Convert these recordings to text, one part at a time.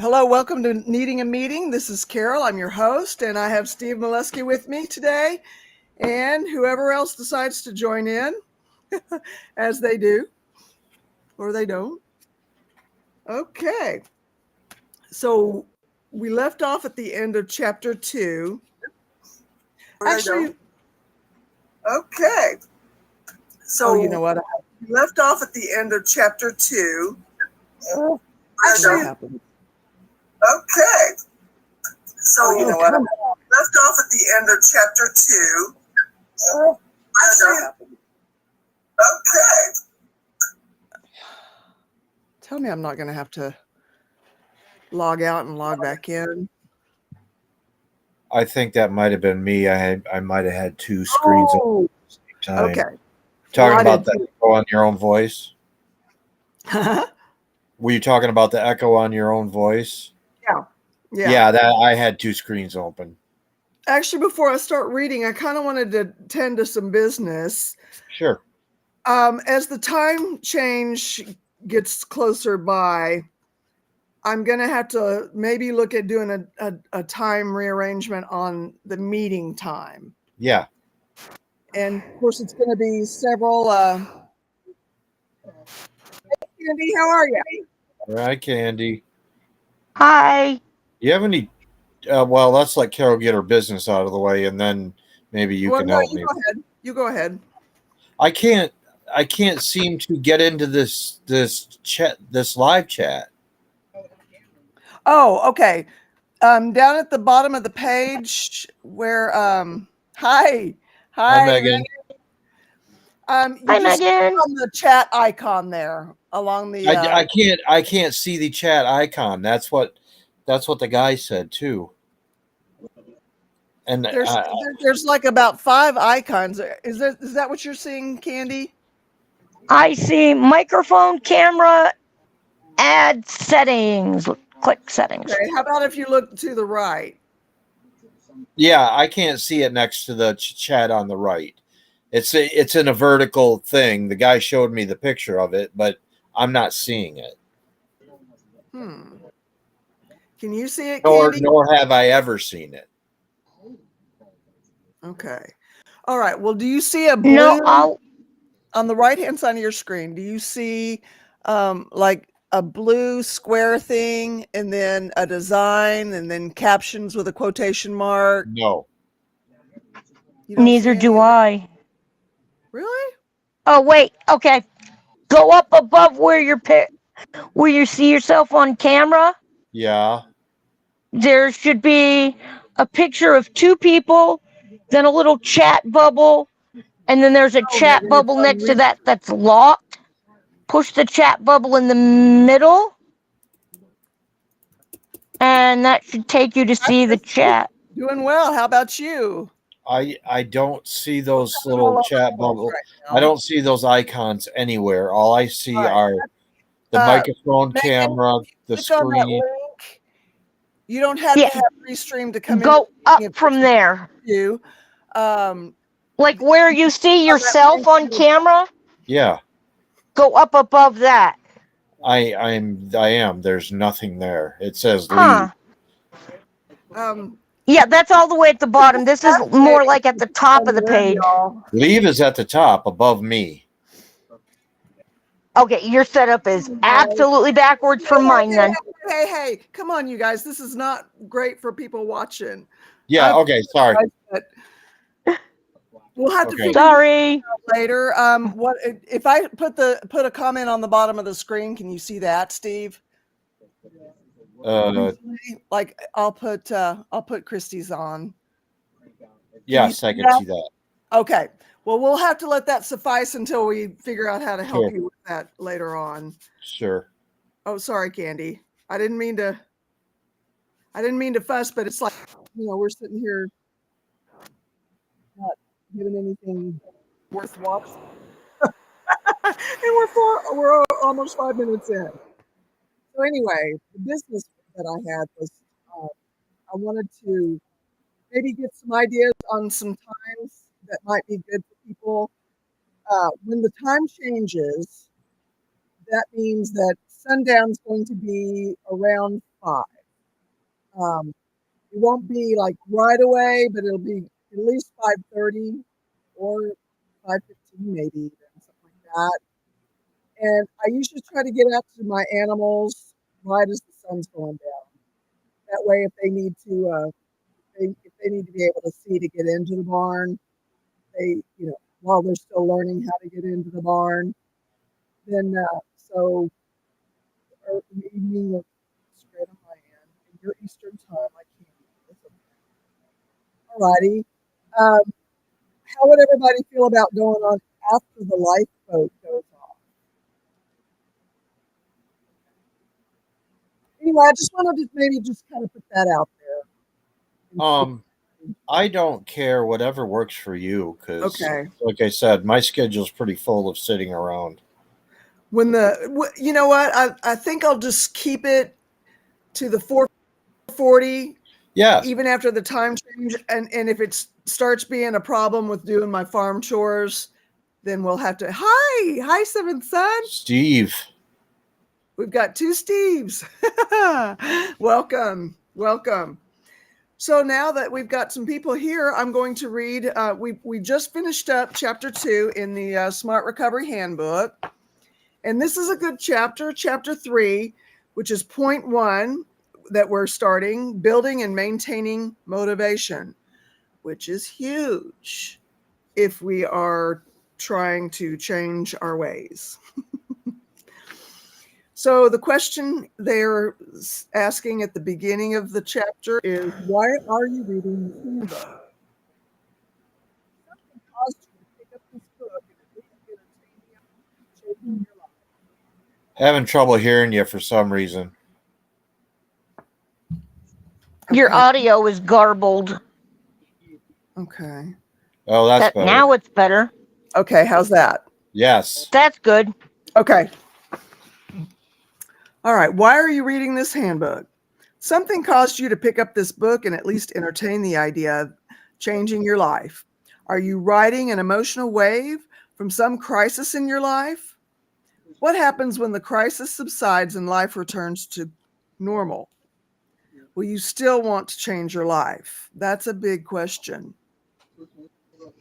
Hello, welcome to Needing a Meeting. This is Carol. I'm your host, and I have Steve Molesky with me today, and whoever else decides to join in, as they do, or they don't. Okay, so we left off at the end of chapter 2. Actually, okay. So you know what? We left off at the end of chapter 2. Actually, happened. Okay. So you know what? Left off at the end of chapter 2. Actually, okay. Tell me I'm not going to have to log out and log back in. I think that might have been me. I might have had two screens at the same time. Okay. Talking about the echo on your own voice? Were you talking about the echo on your own voice? Yeah. That I had two screens open. Actually, before I start reading, I kind of wanted to tend to some business. Sure. As the time change gets closer by, I'm going to have to maybe look at doing a time rearrangement on the meeting time. Yeah. And of course, it's going to be several. Hey, Candy, how are you? Hi, Candy. Hi. You have any? Well, let's let Carol get her business out of the way, and then maybe you can help me. Go ahead. You go ahead. I can't seem to get into this live chat. Oh, okay. Down at the bottom of the page where hi Megan. Hi, Megan. On the chat icon there along the I can't see the chat icon. That's what the guy said too. And there's like about 5 icons. Is that what you're seeing, Candy? I see microphone, camera, add settings. Click settings. Okay, how about if you look to the right? Yeah, I can't see it next to the chat on the right. It's in a vertical thing. The guy showed me the picture of it, but I'm not seeing it. Can you see it, Candy? Nor have I ever seen it. Okay. All right. Well, do you see a blue on the right-hand side of your screen? Do you see like a blue square thing and then a design and then captions with a quotation mark? No. Neither do I. Really? Oh, wait. Okay. Go up above where you see yourself on camera. Yeah. There should be a picture of 2 people, then a little chat bubble, and then there's a chat bubble next to that that's locked. Push the chat bubble in the middle, and that should take you to see the chat. Doing well. How about you? I don't see those little chat bubbles. Right, I don't see those icons anywhere. All I see are the microphone, camera, the screen. You don't have to have Restream to come in. Go up from there. Like where you see yourself on camera? Yeah. Go up above that. I am. There's nothing there. It says leave. Yeah, that's all the way at the bottom. This is more like at the top of the page. Leave is at the top above me. Okay, your setup is absolutely backwards from mine then. Hey, come on, you guys. This is not great for people watching. Yeah, okay, sorry. We'll have to figure sorry it out later. What if I put a comment on the bottom of the screen? Can you see that, Steve? Like I'll put Christie's on. Yes, I can see that. Okay. Well, we'll have to let that suffice until we figure out how to help you with that later on. Sure. Oh, sorry, Candy. I didn't mean to fuss, but it's like, we're sitting here not giving anything worth watching. And we're almost 5 minutes in. So anyway, the business that I had was I wanted to maybe get some ideas on some times that might be good for people. When the time changes, that means that sundown's going to be around 5. It won't be like right away, but it'll be at least 5:30 or 5:15 maybe even, something like that. And I usually try to get out to my animals right as the sun's going down. That way, if they need to, if they need to be able to see to get into the barn, while they're still learning how to get into the barn, then so or in the evening or straight on my end, in your Eastern time, I can't. Alrighty. Um, how would everybody feel about going on after the lifeboat goes off? Anyway, I just wanted to maybe just kind of put that out there. I don't care, whatever works for you, because Okay. like I said, my schedule's pretty full of sitting around. You know what? I think I'll just keep it to the 4:40. Yeah. Even after the time change, and if it starts being a problem with doing my farm chores, then we'll have to. Hi, seventh son. Steve. We've got 2 Steves. Welcome. So now that we've got some people here, I'm going to read. We just finished up chapter 2 in the Smart Recovery Handbook, and this is a good chapter, chapter 3, which is point 1 that we're starting, building and maintaining motivation, which is huge if we are trying to change our ways. So the question they're asking at the beginning of the chapter is, why are you reading this handbook? Something caused you to pick up this book and at least entertain your life. Having trouble hearing you for some reason. Your audio is garbled. Okay. Oh, that's better. Now it's better. Okay, how's that? Yes. That's good. Okay. All right. Why are you reading this handbook? Something caused you to pick up this book and at least entertain the idea of changing your life. Are you riding an emotional wave from some crisis in your life? What happens when the crisis subsides and life returns to normal? Will you still want to change your life? That's a big question.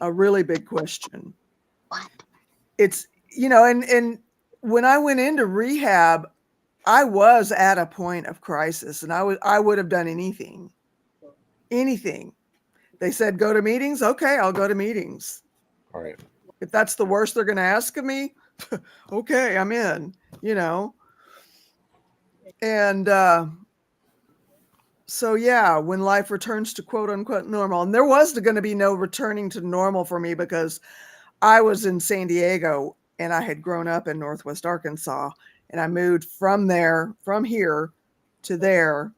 A really big question. What? It's, and when I went into rehab, I was at a point of crisis, and I would have done anything. They said, go to meetings. Okay, I'll go to meetings. All right. If that's the worst they're going to ask of me, okay, I'm in, And so, yeah, when life returns to quote unquote normal, and there was going to be no returning to normal for me because I was in San Diego and I had grown up in Northwest Arkansas, and I moved from here to there.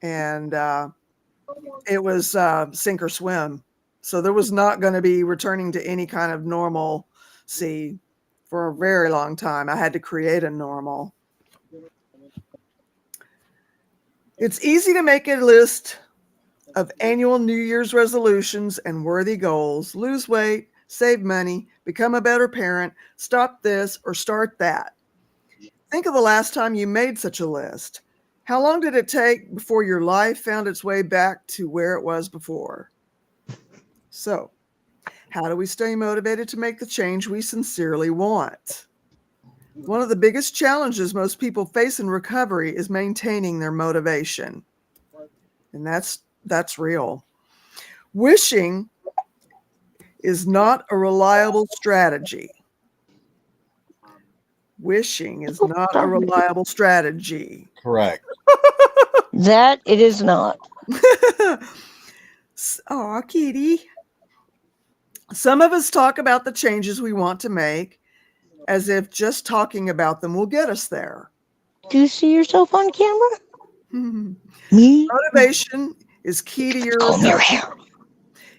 And it was sink or swim. So there was not going to be returning to any kind of normalcy for a very long time. I had to create a normal. It's easy to make a list of annual New Year's resolutions and worthy goals: lose weight, save money, become a better parent, stop this or start that. Think of the last time you made such a list. How long did it take before your life found its way back to where it was before? So, how do we stay motivated to make the change we sincerely want? One of the biggest challenges most people face in recovery is maintaining their motivation. And that's real. Wishing is not a reliable strategy. Wishing is not a reliable strategy. Correct. That it is not. Aw, kitty. Some of us talk about the changes we want to make as if just talking about them will get us there. Do you see yourself on camera? Me? Motivation is key to your recovery.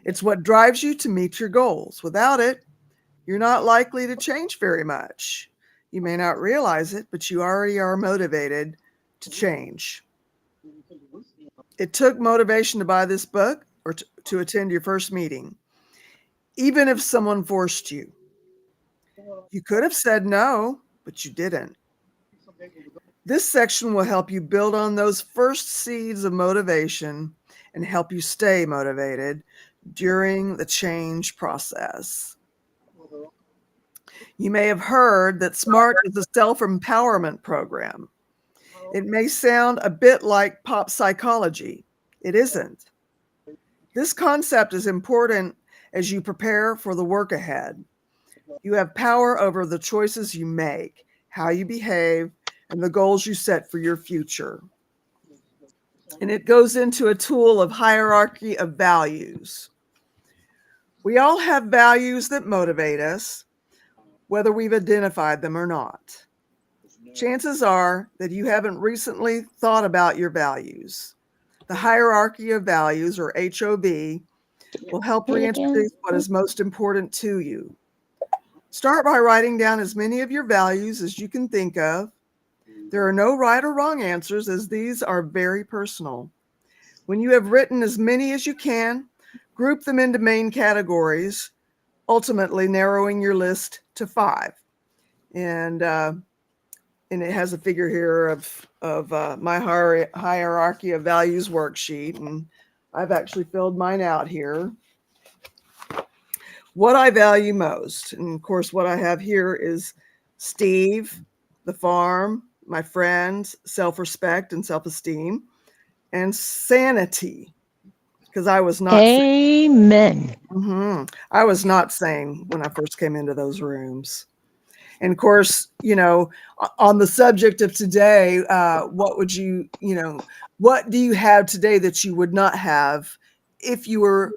It's what drives you to meet your goals. Without it, you're not likely to change very much. You may not realize it, but you already are motivated to change. It took motivation to buy this book or to attend your first meeting, even if someone forced you. You could have said no, but you didn't. This section will help you build on those first seeds of motivation and help you stay motivated during the change process. You may have heard that SMART is a self-empowerment program. It may sound a bit like pop psychology. It isn't. This concept is important as you prepare for the work ahead. You have power over the choices you make, how you behave, and the goals you set for your future. And it goes into a tool of hierarchy of values. We all have values that motivate us, whether we've identified them or not. Chances are that you haven't recently thought about your values. The hierarchy of values, or HOV, will help reintroduce what is most important to you. Start by writing down as many of your values as you can think of. There are no right or wrong answers, as these are very personal. When you have written as many as you can, group them into main categories, ultimately narrowing your list to 5. And it has a figure here of my hierarchy of values worksheet, and I've actually filled mine out here. What I value most, and of course what I have here is Steve, the farm, my friends, self-respect and self-esteem, and sanity, because I was not Amen. I was not sane when I first came into those rooms. And of course, on the subject of today, what would what do you have today that you would not have if you were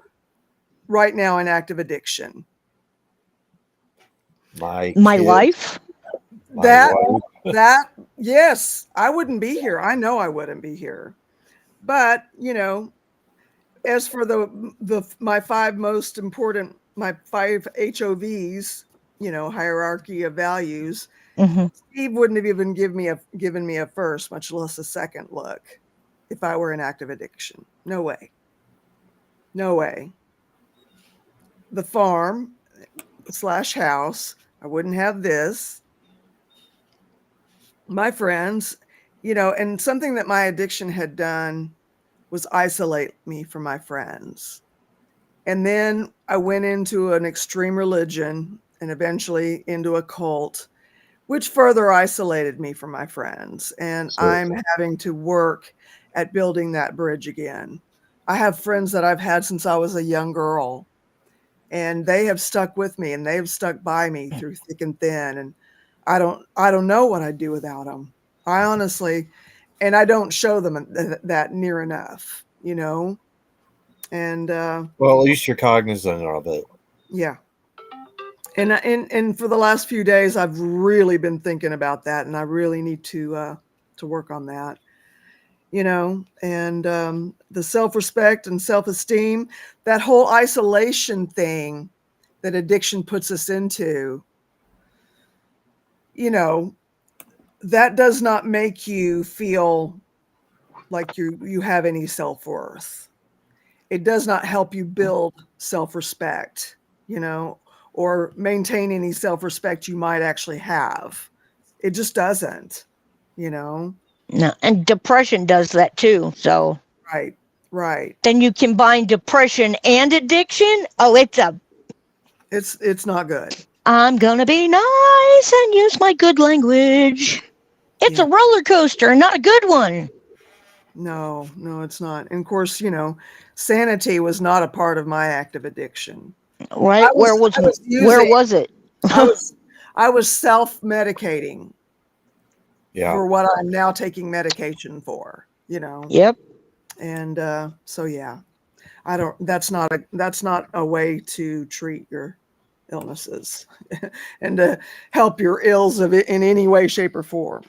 right now in active addiction? My life. That, yes, I wouldn't be here. I know I wouldn't be here. But, as for my 5 most important, my 5 HOVs, hierarchy of values, Steve wouldn't have even given me a first, much less a second look if I were in active addiction. No way. No way. The farm / house, I wouldn't have this. My friends, and something that my addiction had done was isolate me from my friends. And then I went into an extreme religion and eventually into a cult, which further isolated me from my friends. And I'm having to work at building that bridge again. I have friends that I've had since I was a young girl, and they have stuck with me and they've stuck by me through thick and thin. And I don't know what I'd do without them. I honestly, and I don't show them that near enough, and well, at least you're cognizant of it. yeah. And for the last few days, I've really been thinking about that, and I really need to work on that, and the self-respect and self-esteem, that whole isolation thing that addiction puts us into, that does not make you feel like you have any self-worth. It does not help you build self-respect, or maintain any self-respect you might actually have. It just doesn't, No, and depression does that too. So Right. then you combine depression and addiction. Oh, It's not good. I'm gonna be nice and use my good language. It's a roller coaster, not a good one. No, it's not. And of course, sanity was not a part of my active addiction. Right? Where was it? I was self-medicating for what I'm now taking medication for, Yep. And so yeah, that's not a way to treat your illnesses and to help your ills of it in any way, shape, or form.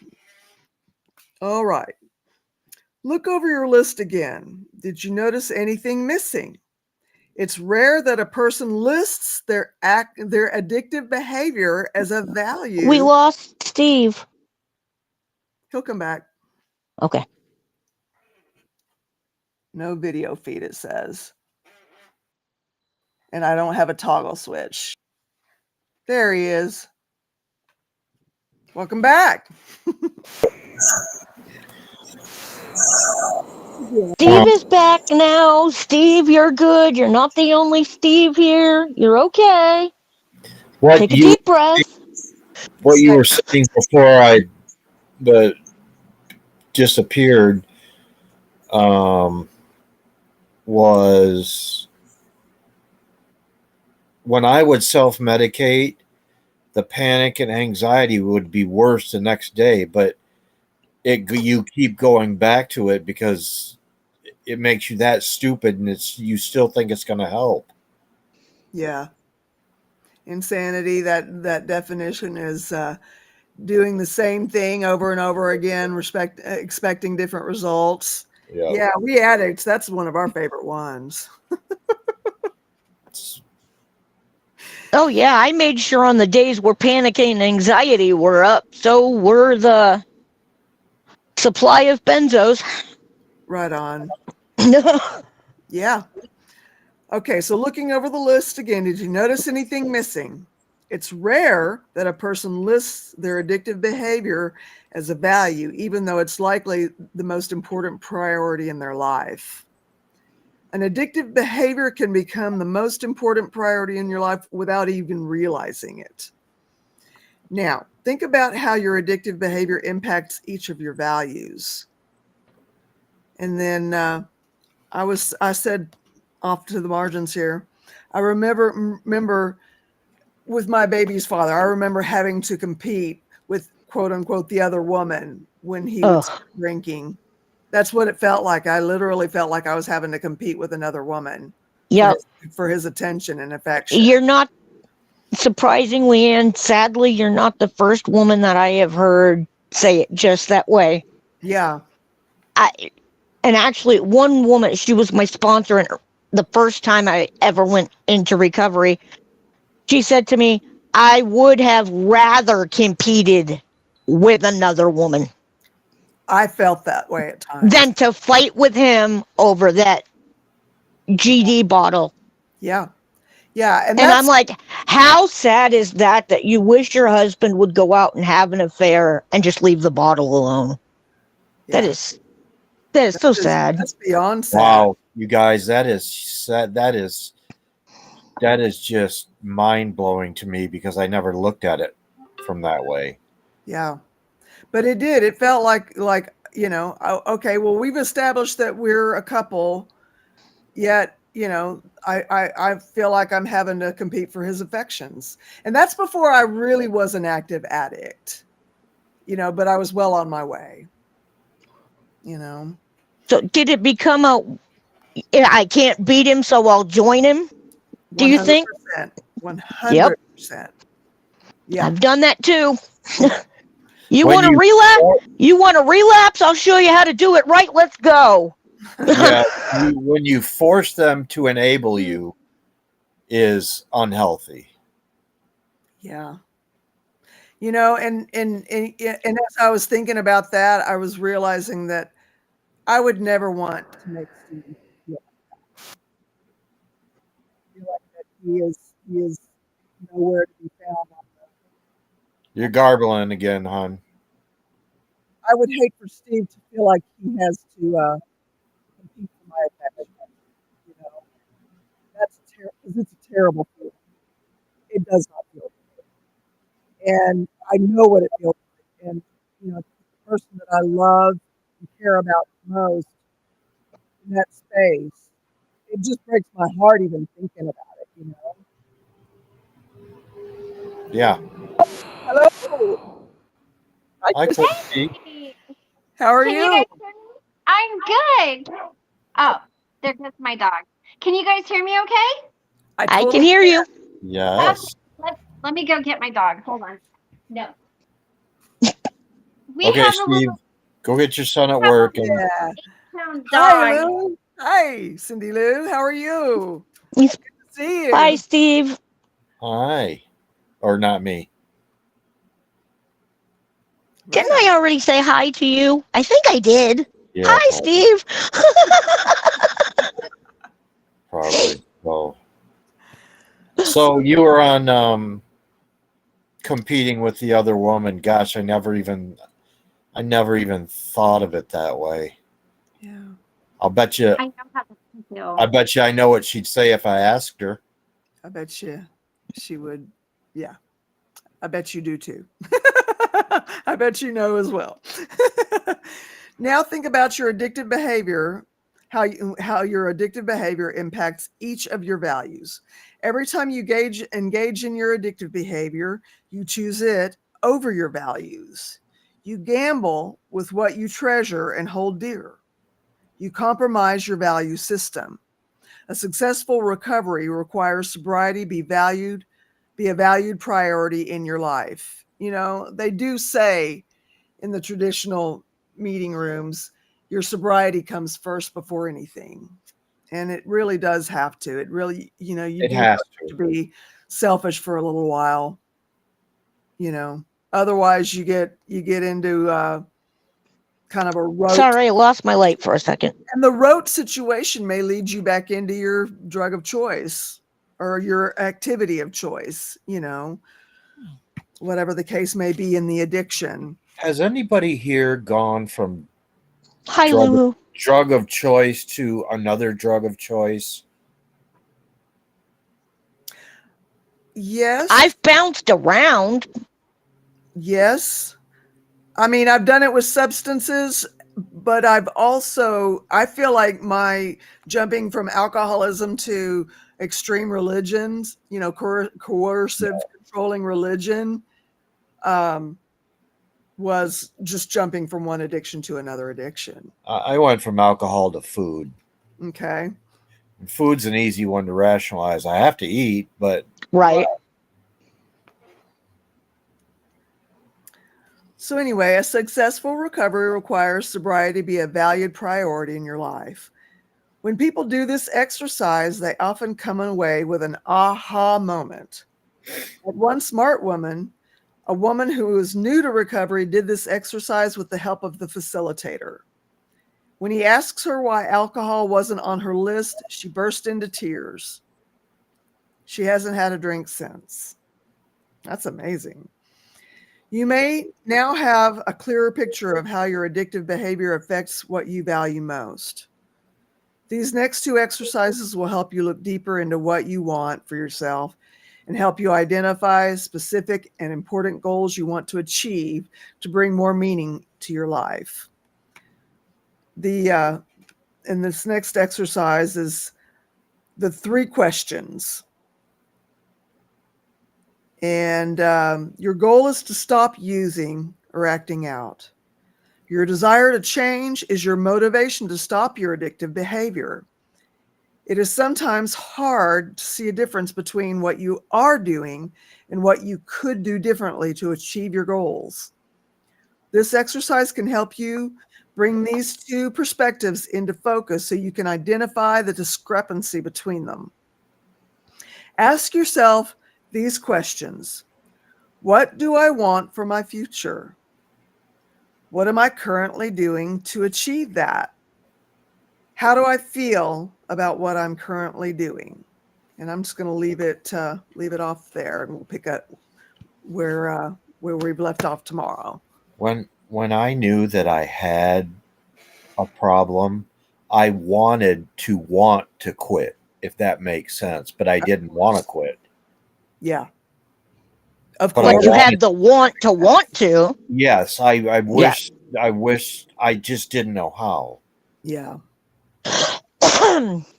All right. Look over your list again. Did you notice anything missing? It's rare that a person lists their addictive behavior as a value. We lost Steve. He'll come back. Okay. No video feed, it says. And I don't have a toggle switch. There he is. Welcome back. Steve is back now. Steve, you're good. You're not the only Steve here. You're okay. What Take a you deep breath. what you were saying before I disappeared was when I would self-medicate, the panic and anxiety would be worse the next day, but you keep going back to it because it makes you that stupid, and you still think it's going to help. Yeah. Insanity, that definition is doing the same thing over and over again, expecting different results. Yeah, we addicts, that's one of our favorite ones. Oh, yeah. I made sure on the days where panic and anxiety were up, so were the supply of benzos. Right on. Yeah. Okay, so looking over the list again, did you notice anything missing? It's rare that a person lists their addictive behavior as a value, even though it's likely the most important priority in their life. An addictive behavior can become the most important priority in your life without even realizing it. Now, think about how your addictive behavior impacts each of your values. And then I said off to the margins here, I remember with my baby's father, I remember having to compete with quote unquote the other woman when he was drinking. That's what it felt like. I literally felt like I was having to compete with another woman Yep. for his attention and affection. You're not, surprisingly and sadly, you're not the first woman that I have heard say it just that way. Yeah. And actually, one woman, she was my sponsor, and the first time I ever went into recovery, she said to me, I would have rather competed with another woman I felt that way at times. than to fight with him over that GD bottle. Yeah. Yeah. And I'm like, how sad is that you wish your husband would go out and have an affair and just leave the bottle alone? Yeah. That is so sad. That's beyond sad. Wow, you guys, that is just mind-blowing to me because I never looked at it from that way. Yeah. But it did. It felt like, okay, well, we've established that we're a couple, yet, I feel like I'm having to compete for his affections. And that's before I really was an active addict, but I was well on my way, So did it become I can't beat him, so I'll join him? Do you think? 100%. Yeah. I've done that too. You want to relapse? You want to relapse? I'll show you how to do it right. Let's go. Yeah, when you force them to enable you is unhealthy. Yeah. And as I was thinking about that, I was realizing that I would never want to make Steve feel like that. He is nowhere to be found. You're garbling again, hon. I would hate for Steve to feel like he has to compete for my affection. That's because it's a terrible feeling. It does not feel good, and I know what it feels like. And the person that I love and care about most in that space, it just breaks my heart even thinking about it. Yeah. Hello. Hi, Hey, How are can you? you guys hear me? I'm good. Oh, there goes my dog. Can you guys hear me okay? I can hear you. Yes. Let me go get my dog. Hold on. No. We Okay, have Steve, a little go get your son at work. And Yeah. dog. Hi, Lou. Hi, Cindy Lou. How are you? Good to see you. Hi, Steve. Hi. Or not me. Didn't I already say hi to you? I think I did. Yeah, Hi, Steve. probably. So you were on competing with the other woman. Gosh, I I never even thought of it that way. Yeah. I'll bet you. I know how to feel. I bet you I know what she'd say if I asked her. I bet you she would. Yeah. I bet you do too. I bet you know as well. Now think about your addictive behavior, how your addictive behavior impacts each of your values. Every time you engage in your addictive behavior, you choose it over your values. You gamble with what you treasure and hold dear. You compromise your value system. A successful recovery requires sobriety be a valued priority in your life. You know, they do say in the traditional meeting rooms, your sobriety comes first before anything. And it really does have to. It really, you know, you It do has have to to. be selfish for a little while, you know. Otherwise you get into kind of a rote. Sorry, I lost my light for a second. And the rote situation may lead you back into your drug of choice or your activity of choice, you know, whatever the case may be in the addiction. Has anybody here gone from Hi, drug, Lulu. drug of choice to another drug of choice? Yes. I've bounced around. Yes. I mean, I've done it with substances, but I feel like my jumping from alcoholism to extreme religions, you know, coercive, controlling religion, was just jumping from one addiction to another addiction. I went from alcohol to food. Okay. Food's an easy one to rationalize. I have to eat, but Right. So anyway, a successful recovery requires sobriety be a valued priority in your life. When people do this exercise, they often come away with an aha moment. Like one smart woman, a woman who was new to recovery, did this exercise with the help of the facilitator. When he asks her why alcohol wasn't on her list, she burst into tears. She hasn't had a drink since. That's amazing. You may now have a clearer picture of how your addictive behavior affects what you value most. These next two exercises will help you look deeper into what you want for yourself and help you identify specific and important goals you want to achieve to bring more meaning to your life. And this next exercise is the 3 questions. And your goal is to stop using or acting out. Your desire to change is your motivation to stop your addictive behavior. It is sometimes hard to see a difference between what you are doing and what you could do differently to achieve your goals. This exercise can help you bring these 2 perspectives into focus so you can identify the discrepancy between them. Ask yourself these questions. What do I want for my future? What am I currently doing to achieve that? How do I feel about what I'm currently doing? And I'm just going to leave it off there, and we'll pick up where we've left off tomorrow. when I knew that I had a problem, I wanted to want to quit, if that makes sense, but I didn't want to quit. Yeah. Of But course. But you had the want to. Yes, I wish I just didn't know how. Yeah.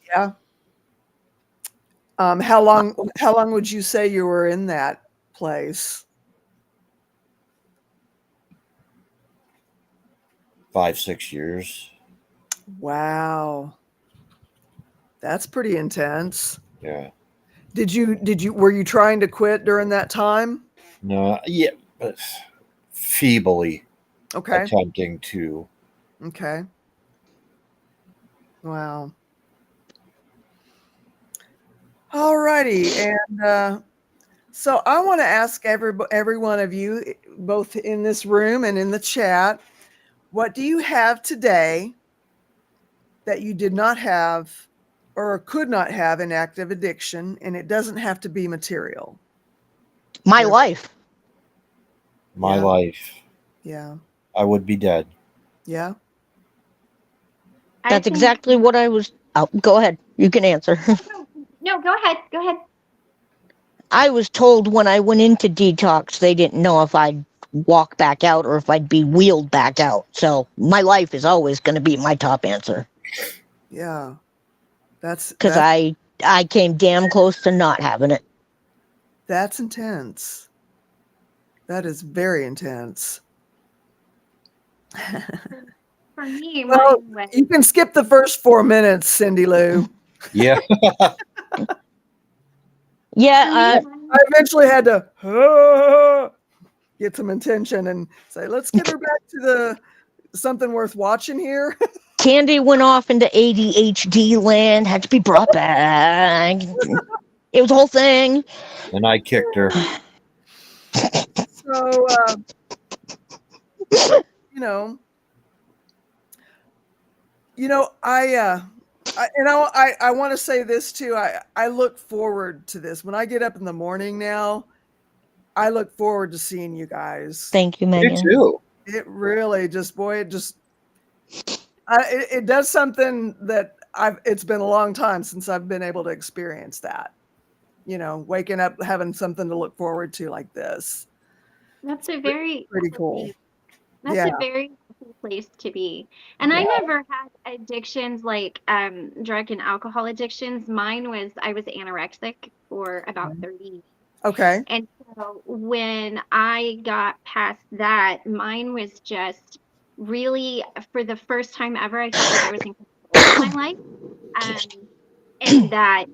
Yeah. How long would you say you were in that place? 5-6 years. Wow. That's pretty intense. Yeah. Were you trying to quit during that time? No, yeah, but feebly Okay. attempting to. Okay. Wow. All righty. And so I want to ask every one of you, both in this room and in the chat, what do you have today that you did not have or could not have in active addiction? And it doesn't have to be material. My life. My Yeah. life. Yeah. I would be dead. Yeah. I That's think exactly what I was. Oh, go ahead. You can answer. no, go ahead. Go ahead. I was told when I went into detox, they didn't know if I'd walk back out or if I'd be wheeled back out. So my life is always going to be my top answer Yeah. That's because I came damn close to not having it. that's intense. That is very intense. For me, Well, mine was you can skip the first 4 minutes, Cindy Lou. Yeah. Yeah, for me, I eventually had to get some attention and say, let's get her back to the something worth watching here. Candy went off into ADHD land, had to be brought back. It was a whole thing. And I kicked her. So, you know, I want to say this too. I look forward to this. When I get up in the morning now, I look forward to seeing you guys. Thank you, Me Megan. too. It really just, boy, it does something that it's been a long time since I've been able to experience that. Waking up, having something to look forward to like this. that's a very Pretty cool. that's Yeah. a very healthy place to be. And I Yeah. never had addictions like drug and alcohol addictions. Mine was I was anorexic for about 30 years. Okay. And so when I got past that, mine was just really for the first time ever, I felt like I was in control of my life. And that,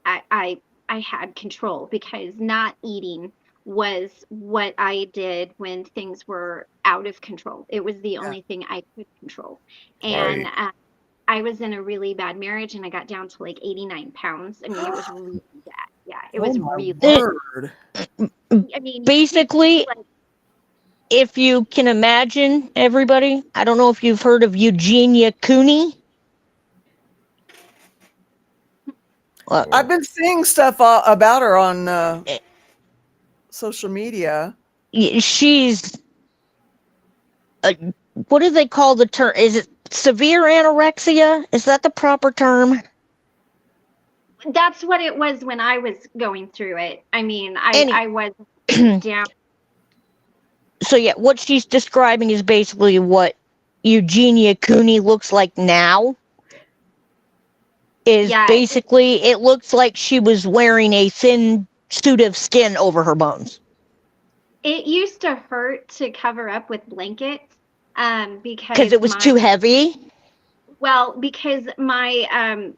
I had control because not eating was what I did when things were out of control. It was the Yeah. only thing I could control. And Right. I was in a really bad marriage and I got down to like 89 pounds. I mean, it was really bad. Yeah, it Oh was my really, word. I mean, Basically, like, if you can imagine everybody, I don't know if you've heard of Eugenia Cooney. I've been seeing stuff about her on social media. She's what do they call the term? Is it severe anorexia? Is that the proper term? that's what it was when I was going through it. I mean, Any, I was down. so yeah, what she's describing is basically what Eugenia Cooney looks like now. Is Yeah, basically it looks like she was wearing a thin suit of skin over her bones. it used to hurt to cover up with blankets Because because it was too heavy. because my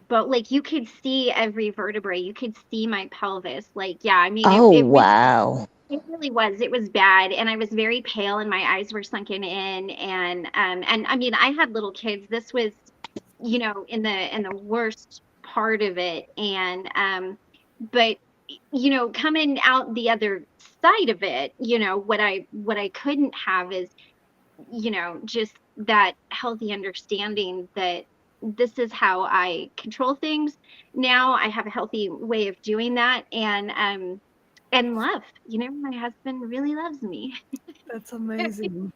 boat, like you could see every vertebrae, you could see my pelvis. Like, yeah, I mean Oh wow. it really was. It was bad, and I was very pale, and my eyes were sunken in, and I mean, I had little kids. This was, in the worst part of it, and but coming out the other side of it, what I couldn't have is, just that healthy understanding that this is how I control things. Now I have a healthy way of doing that, and love. My husband really loves me. That's amazing.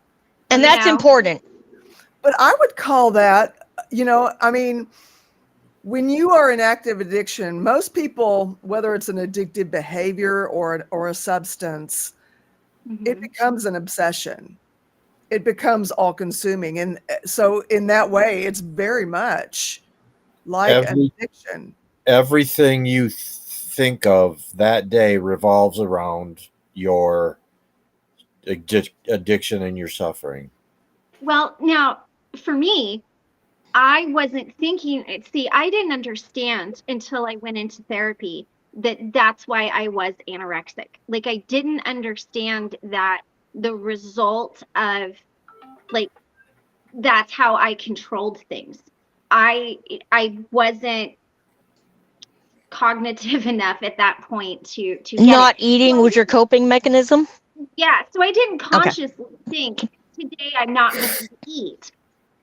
And you that's know, important. But I would call that, I mean, when you are in active addiction, most people, whether it's an addictive behavior or a substance, it mhm. becomes an obsession. It becomes all consuming. And so in that way, it's very much like an Every addiction. everything you think of that day revolves around your addiction and your suffering. Well, now for me, I wasn't thinking it. See, I didn't understand until I went into therapy that that's why I was anorexic. Like, I didn't understand that the result of, like, that's how I controlled things. I wasn't cognitive enough at that point to get it. Not eating So was your coping mechanism? yeah, so I didn't Okay. consciously think today I'm not going to eat.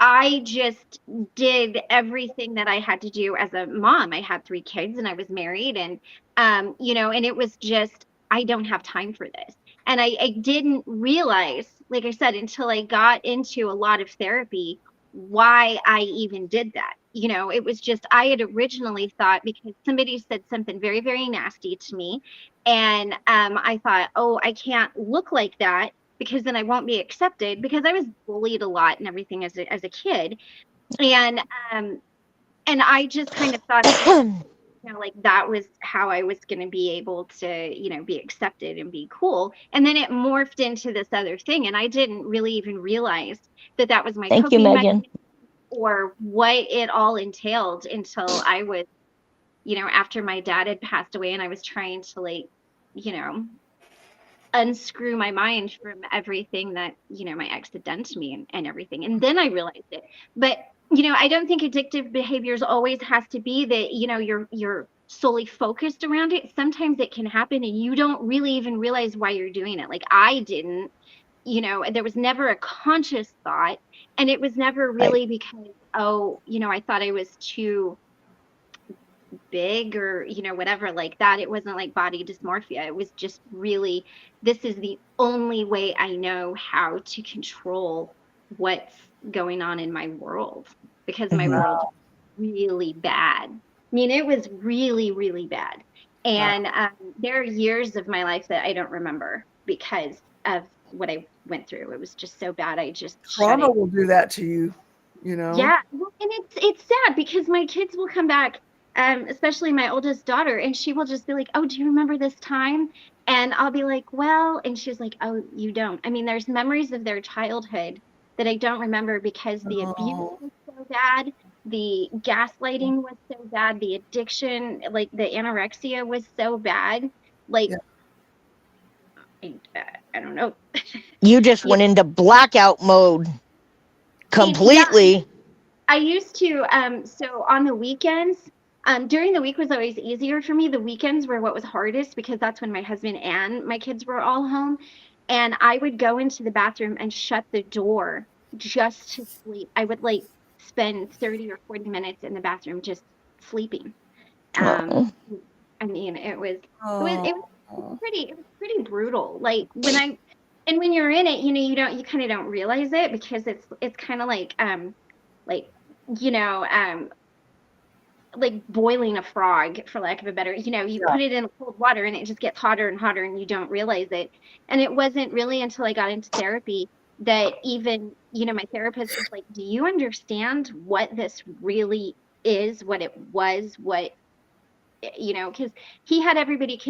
I just did everything that I had to do as a mom. I had 3 kids and I was married, and and it was just I don't have time for this. And I didn't realize, like I said, until I got into a lot of therapy, why I even did that. It was just, I had originally thought because somebody said something very, very nasty to me. And I thought, oh, I can't look like that because then I won't be accepted, because I was bullied a lot and everything as a kid. And and I just kind of thought like that was how I was going to be able to, be accepted and be cool. And then it morphed into this other thing. And I didn't really even realize that that was my Thank you, coping Megan. mechanism or what it all entailed until I was, after my dad had passed away and I was trying to like, you know, unscrew my mind from everything that my ex had done to me and everything, and then I realized it. But I don't think addictive behaviors always has to be that you're solely focused around it. Sometimes it can happen and you don't really even realize why you're doing it. Like I didn't. There was never a conscious thought, and it was never Right. really because I thought I was too big or whatever like that. It wasn't like body dysmorphia. It was just really, this is the only way I know how to control what's going on in my world, because my Mhm. world really bad. I mean, it was really, really bad. And there are years of my life that I don't remember because of what I went through. It was just so bad, I just shut Trauma it. will do that to you, you know. Yeah, well, and it's sad because my kids will come back, especially my oldest daughter, and she will just be like, "Oh, do you remember this time?" And I'll be like, "Well," and she's like, "Oh, you don't." I mean, there's memories of their childhood that I don't remember because the abuse Oh, was so bad, the gaslighting was so bad, the addiction, like the anorexia was so bad. Like, yeah. I, I don't know. You just You went into blackout mode yeah, completely. I used to, so on the weekends, during the week was always easier for me. The weekends were what was hardest because that's when my husband and my kids were all home. And I would go into the bathroom and shut the door just to sleep. I would like spend 30 or 40 minutes in the bathroom just sleeping. Um, Oh. I mean, Oh, it was pretty brutal. Like when you're in it, you kind of don't realize it because it's kind of like you know um like boiling a frog, for lack of a better, you yeah. put it in cold water and it just gets hotter and hotter and you don't realize it. And it wasn't really until I got into therapy that even my therapist was like, do you understand what this really is, what it was, what because he had everybody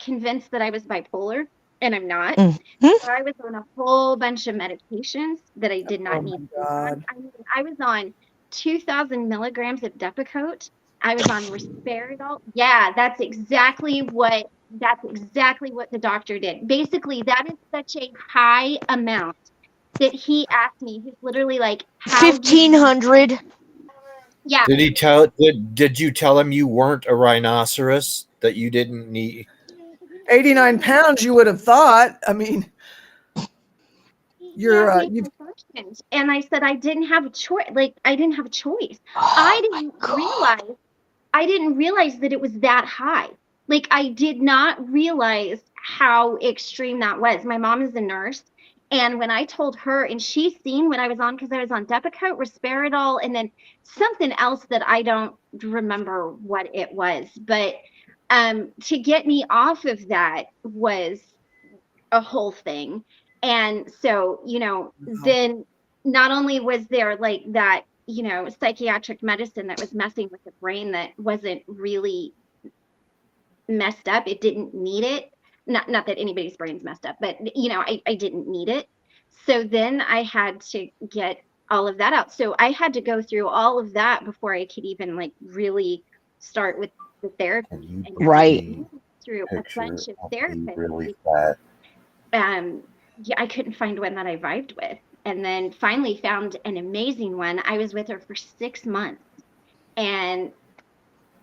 convinced that I was bipolar, and I'm not. Mhm. So I was on a whole bunch of medications that I did Oh not my need to be on. God. I mean, I was on 2,000 milligrams of Depakote. I was on risperidol. Yeah, that's exactly what the doctor did. Basically, that is such a high amount that he asked me. He's literally like, "How do you?" 1,500. Yeah, Did you tell him you weren't a rhinoceros, that you didn't need? 89 pounds, you would have thought. I mean, he asked me if you've, I functioned, and I said I didn't have a choice. Like I didn't have a choice. I Oh my didn't God. realize I didn't realize that it was that high. Like I did not realize how extreme that was. My mom is a nurse, and when I told her, and she's seen what I was on, because I was on Depakote, risperidol, and then something else that I don't remember what it was, but to get me off of that was a whole thing. And so, then not only was there like that, psychiatric medicine that was messing with the brain that wasn't really messed up, it didn't need it. Not that anybody's brain's messed up, but I didn't need it. So then I had to get all of that out. So I had to go through all of that before I could even like really start with the Can therapy you and put Right. the through a picture bunch of of me therapists. really fat? Yeah, I couldn't find one that I vibed with. And then finally found an amazing one. I was with her for 6 months. And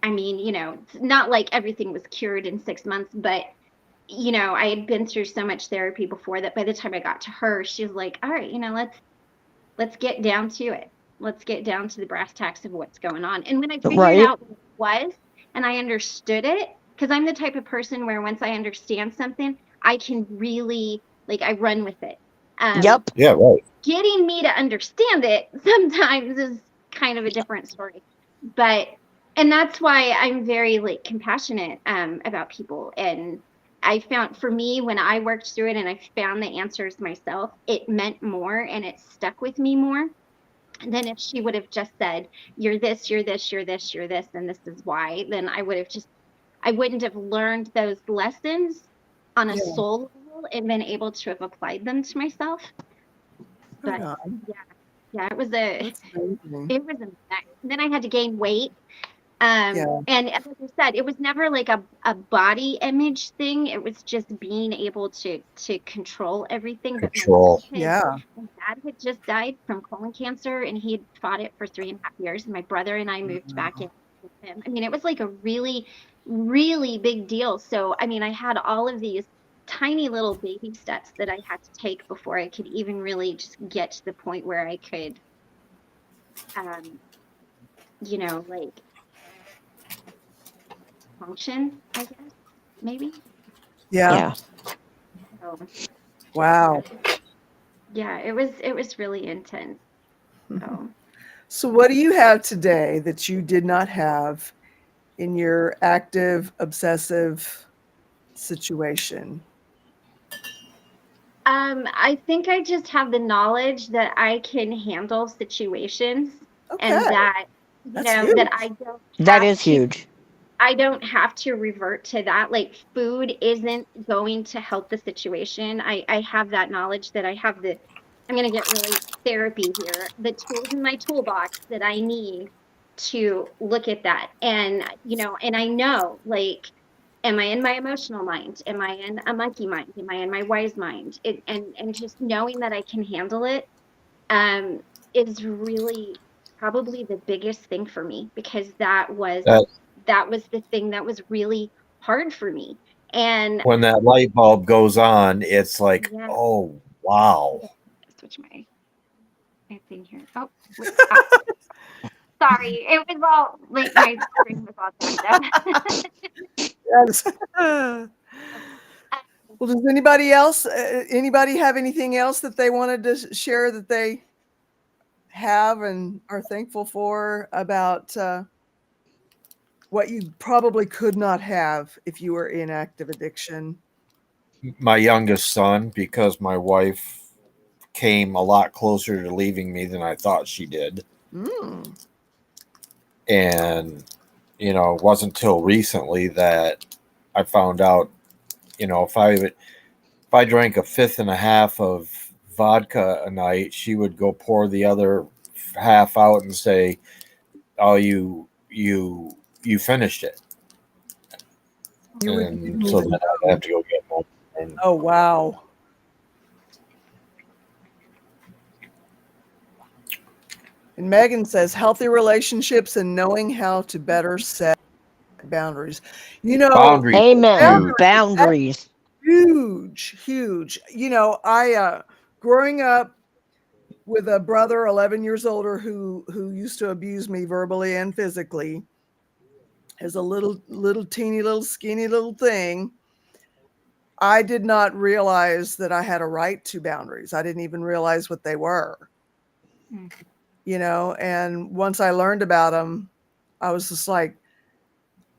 I mean, it's not like everything was cured in 6 months, but I had been through so much therapy before that by the time I got to her, she was like, all right, let's get down to it. Let's get down to the brass tacks of what's going on. And when I figured Right. out what it was and I understood it, because I'm the type of person where once I understand something, I can really, like, I run with it. Yep. Yeah, right. Getting me to understand it sometimes is kind of a different story. But and that's why I'm very like compassionate about people. And I found for me when I worked through it and I found the answers myself, it meant more and it stuck with me more than if she would have just said, you're this, you're this, you're this, you're this, and this is why. Then I wouldn't have learned those lessons on a Yeah. soul level and been able to have applied them to myself. Right But on. yeah, yeah, That's amazing. it was a mess. And then I had to gain weight. Yeah. And like I said, it was never like a body image thing. It was just being able to control everything. But Control. Yeah. my dad had just died from colon cancer, and he had fought it for 3.5 years. And my brother and I moved back in with him. I mean, it was like a really, really big deal. So I mean, I had all of these tiny little baby steps that I had to take before I could even really just get to the point where I could, um, like function, I guess, maybe. Yeah. Yeah. So Wow. yeah, it was really intense. So So, what do you have today that you did not have in your active obsessive situation? I think I just have the knowledge that I can handle situations and Okay. that, That's that huge. That is huge. I don't have to revert to that. Like food isn't going to help the situation. I have that knowledge that I'm going to get really therapy here, the tools in my toolbox that I need to look at that. And, and I know, like, am I in my emotional mind? Am I in a monkey mind? Am I in my wise mind? And just knowing that I can handle it um, is really probably the biggest thing for me because That that was the thing that was really hard for me. And when that light bulb goes on, it's like, yeah, oh wow. switch my thing here. Oh, wait, sorry, it was all like my screen was all jacked up. Yes. Well, does anybody have anything else that they wanted to share that they have and are thankful for about what you probably could not have if you were in active addiction? My youngest son, because my wife came a lot closer to leaving me than I thought she did. Mm. And, it wasn't until recently that I found out, if I drank a fifth and a half of vodka a night, she would go pour the other half out and say, "Oh, you finished it," You would you and didn't so even then I'd know. have to go get more. And Oh, wow. And Megan says healthy relationships and knowing how to better set boundaries. You know, boundaries are Amen. huge. boundaries, that's Boundaries. huge, huge. I growing up with a brother 11 years older who used to abuse me verbally and physically as a little teeny little skinny little thing. I did not realize that I had a right to boundaries. I didn't even realize what they were. Mm. And once I learned about them, I was just like,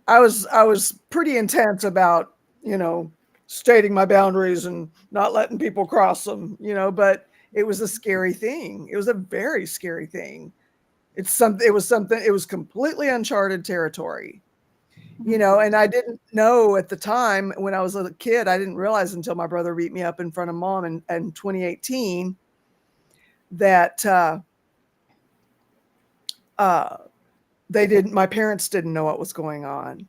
I was pretty intense about, stating my boundaries and not letting people cross them, but it was a scary thing. It was a very scary thing. It was completely uncharted territory. And I didn't know at the time when I was a kid, I didn't realize until my brother beat me up in front of mom in 2018 that uh, my parents didn't know what was going on.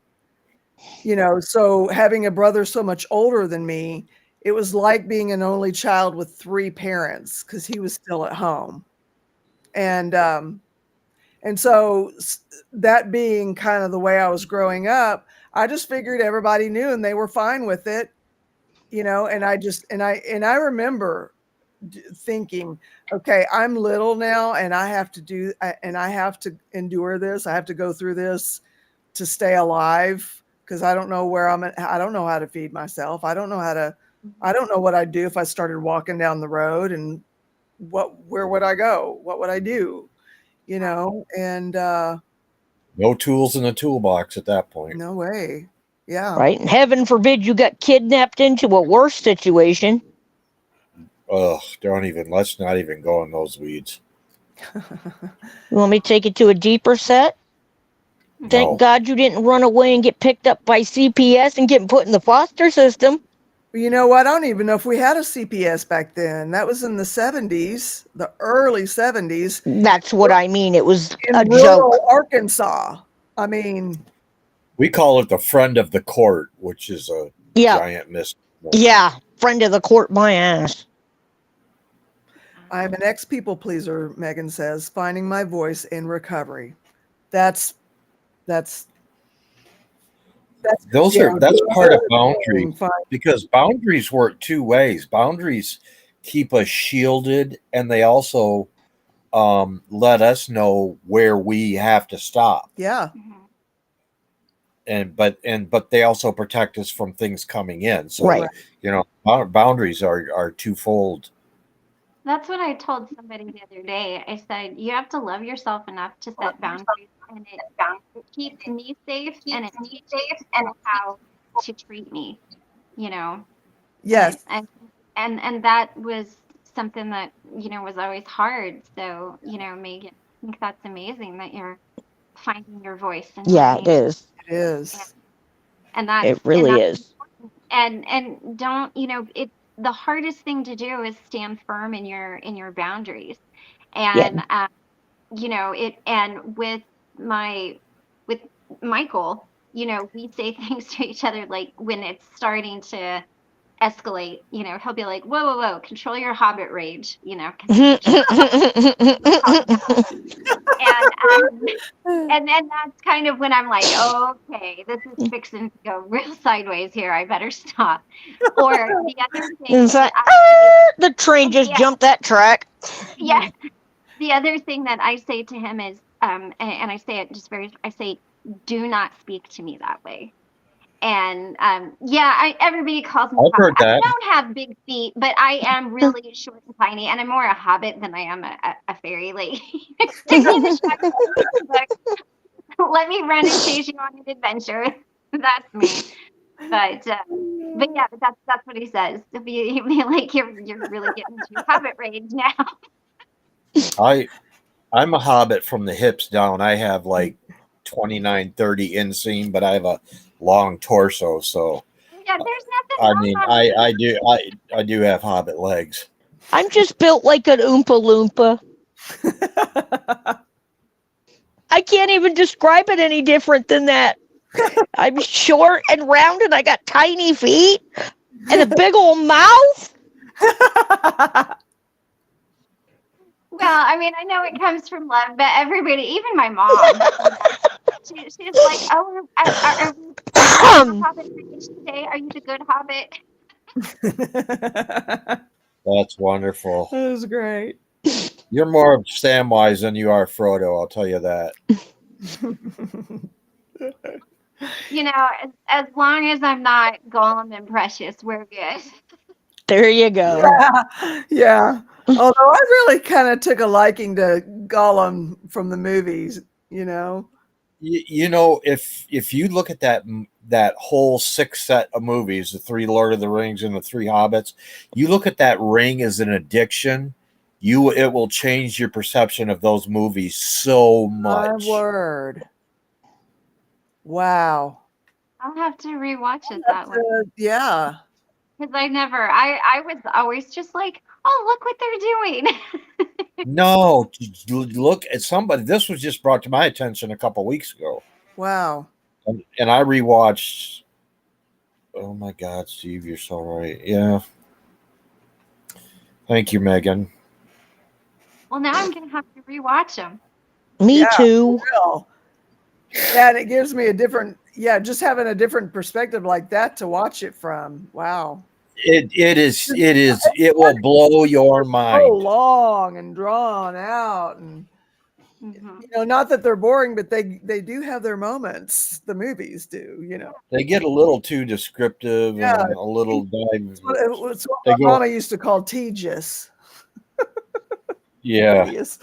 So having a brother so much older than me, it was like being an only child with three parents because he was still at home. And so that being kind of the way I was growing up, I just figured everybody knew and they were fine with it, and I remember thinking, okay, I'm little now and I have to endure this. I have to go through this to stay alive because I don't know I don't know how to feed myself. I don't know how to I don't know what I'd do if I started walking down the road, and where would I go? What would I do? You know, and No tools in the toolbox at that point. no way. Yeah. Right? And heaven forbid you got kidnapped into a worse situation. Ugh, let's not even go in those weeds. You want me to take it to a deeper set? Thank No. God you didn't run away and get picked up by CPS and get put in the foster system. Well, you know what? I don't even know if we had a CPS back then. That was in the 70s, the early 70s. That's what I mean. It was In a rural joke. Arkansas. I mean, We call it the friend of the court, which is a giant misnomer. Yeah, friend of the court, my ass. I'm an ex-people pleaser, Megan says, finding my voice in recovery. That's that's part of boundary, because boundaries work two ways. Boundaries keep us shielded, and they also let us know where we have to stop. Yeah. But they also protect us from things coming in. So right. Boundaries are twofold. That's what I told somebody the other day. I said, you have to love yourself enough to set boundaries, and it keeps me safe, and it teaches people how to treat me, Yes. And that was something that, was always hard. So, Megan, I think that's amazing that you're finding your voice. It is. It is. And that's, it really is. And don't, the hardest thing to do is stand firm in your boundaries. And and with Michael, we say things to each other, like when it's starting to escalate, he'll be like, whoa, control your hobbit rage, and then that's kind of when I'm like, okay, this is fixing to go real sideways here. I better stop. Or the other thing, the train just jumped that track. Yes. The other thing that I say to him is, and I say it I say, do not speak to me that way. And everybody calls me. I don't have big feet, but I am really short and tiny, and I'm more a hobbit than I am a fairy. Like, let me run and chase you on an adventure. That's me. But that's what he says. He'll be like, you're really getting into hobbit rage now. I'm a hobbit from the hips down. I have like 29, 30 inseam, but I have a long torso. So yeah, there's nothing wrong. I do have hobbit legs. I'm just built like an Oompa Loompa. I can't even describe it any different than that. I'm short and round, and I got tiny feet and a big old mouth. Well, I mean, I know it comes from love, but everybody, even my mom, she's like, "Oh, are we Hobbit today? Are you the good Hobbit?" That's wonderful. That was great. You're more of Samwise than you are Frodo. I'll tell you that. As long as I'm not Gollum and Precious, we're good. There you go. Yeah. Although I really kind of took a liking to Gollum from the movies, If you look at that whole 6 set of movies, the 3 Lord of the Rings and the 3 Hobbits, you look at that ring as an addiction, it will change your perception of those movies so much. My word. Wow. I'll have to rewatch it that way. Yeah. Because I was always just like, oh, look what they're doing. No, look at somebody. This was just brought to my attention a couple weeks ago. Wow. And I rewatched. Oh my God, Steve, you're so right. Yeah. Thank you, Megan. Well, now I'm going to have to rewatch them. Me too. Yeah, and it gives me just having a different perspective like that to watch it from. Wow. It will blow your mind. So long and drawn out, and Mhm. Not that they're boring, but they do have their moments. The movies do. They get a little too descriptive Yeah, and a little dive. it's what They my go, mama used to call tedious. yeah. Tedious.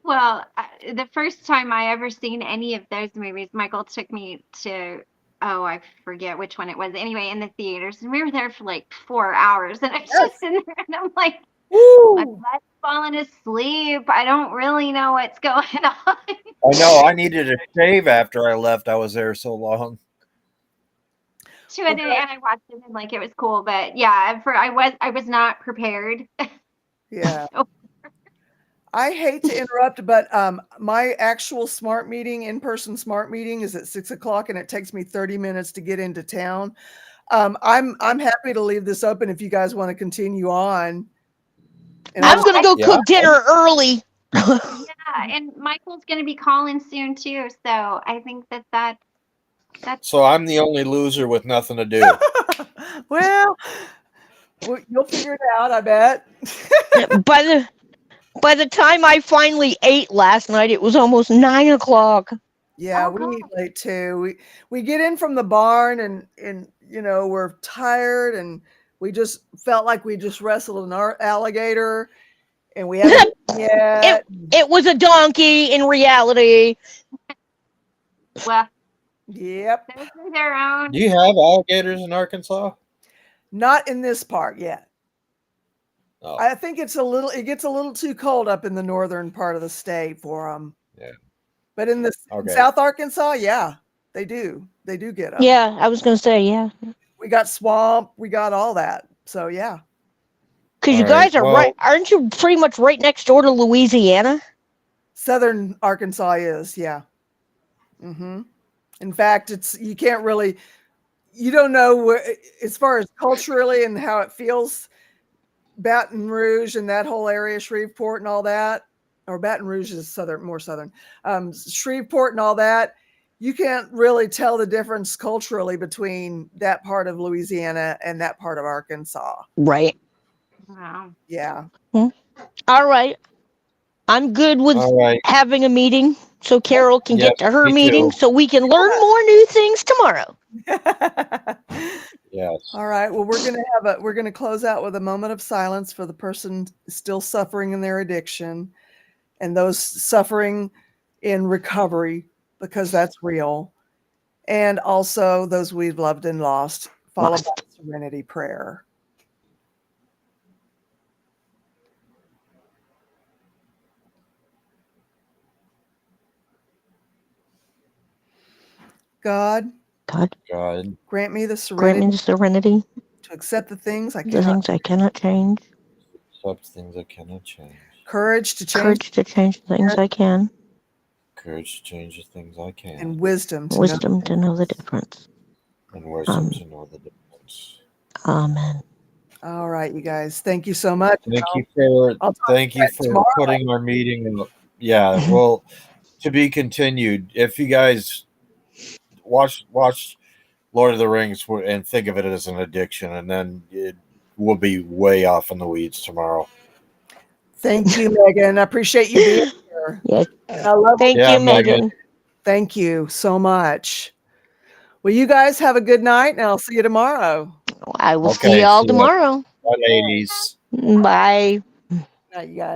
Well, the first time I ever seen any of those movies, Michael took me to, oh, I forget which one it was. Anyway, in the theaters, and we were there for like 4 hours, and I was Yes. just in there, and I'm like, my Woo! butt's falling asleep. I don't really know what's going on. I know. I needed a shave after I left. I was there so long. And I watched it and like it was cool, but yeah, I was not prepared. Yeah. So, I hate to interrupt, but my actual smart meeting, in-person smart meeting, is at 6:00, and it takes me 30 minutes to get into town. I'm happy to leave this open if you guys want to continue on. And I'm gonna go cook dinner early. yeah, and Michael's gonna be calling soon too, so I think that's So I'm the only loser with nothing to do. well, you'll figure it out, I bet. By the time I finally ate last night, it was almost 9:00. Yeah, we eat late too. We get in from the barn and we're tired, and we just felt like we just wrestled an alligator, and we haven't eaten yet. It was a donkey in reality. well, Yep. those are their own. Do you have alligators in Arkansas? Not in this part yet. Oh. I think it gets a little too cold up in the northern part of the state for them. Yeah. But in South Arkansas, yeah, they do. They do get them. Yeah, I was gonna say, yeah. We got swamp. We got all that. So yeah. Because you guys are aren't you pretty much right next door to Louisiana? Southern Arkansas is, yeah. Mm-hmm. In fact, you don't know where, as far as culturally and how it feels, Baton Rouge and that whole area, Shreveport and all that, or Baton Rouge is more southern. Shreveport and all that, you can't really tell the difference culturally between that part of Louisiana and that part of Arkansas. Right. Wow. Yeah. All right. I'm good with having a meeting so Carol can get to her meeting so we can learn more new things tomorrow. Yes. All right. Well, we're gonna close out with a moment of silence for the person still suffering in their addiction and those suffering in recovery, because that's real. And also those we've loved and lost, followed by serenity prayer. God, grant me the serenity to accept the things I cannot change. Accept things I cannot change. Courage to change the things I can. Courage to change the things I can. And wisdom to know the difference. And wisdom to know the difference. Amen. All right, you guys. Thank you so much. Thank you for putting our meeting. Yeah, well, to be continued. If you guys watch Lord of the Rings and think of it as an addiction, and then we'll be way off in the weeds tomorrow. Thank you, Megan. I appreciate you being here. Yes. I love Thank you, Megan. Thank you so much. Well, you guys have a good night, and I'll see you tomorrow. I will see y'all tomorrow. Bye, ladies. Bye. Night, you guys.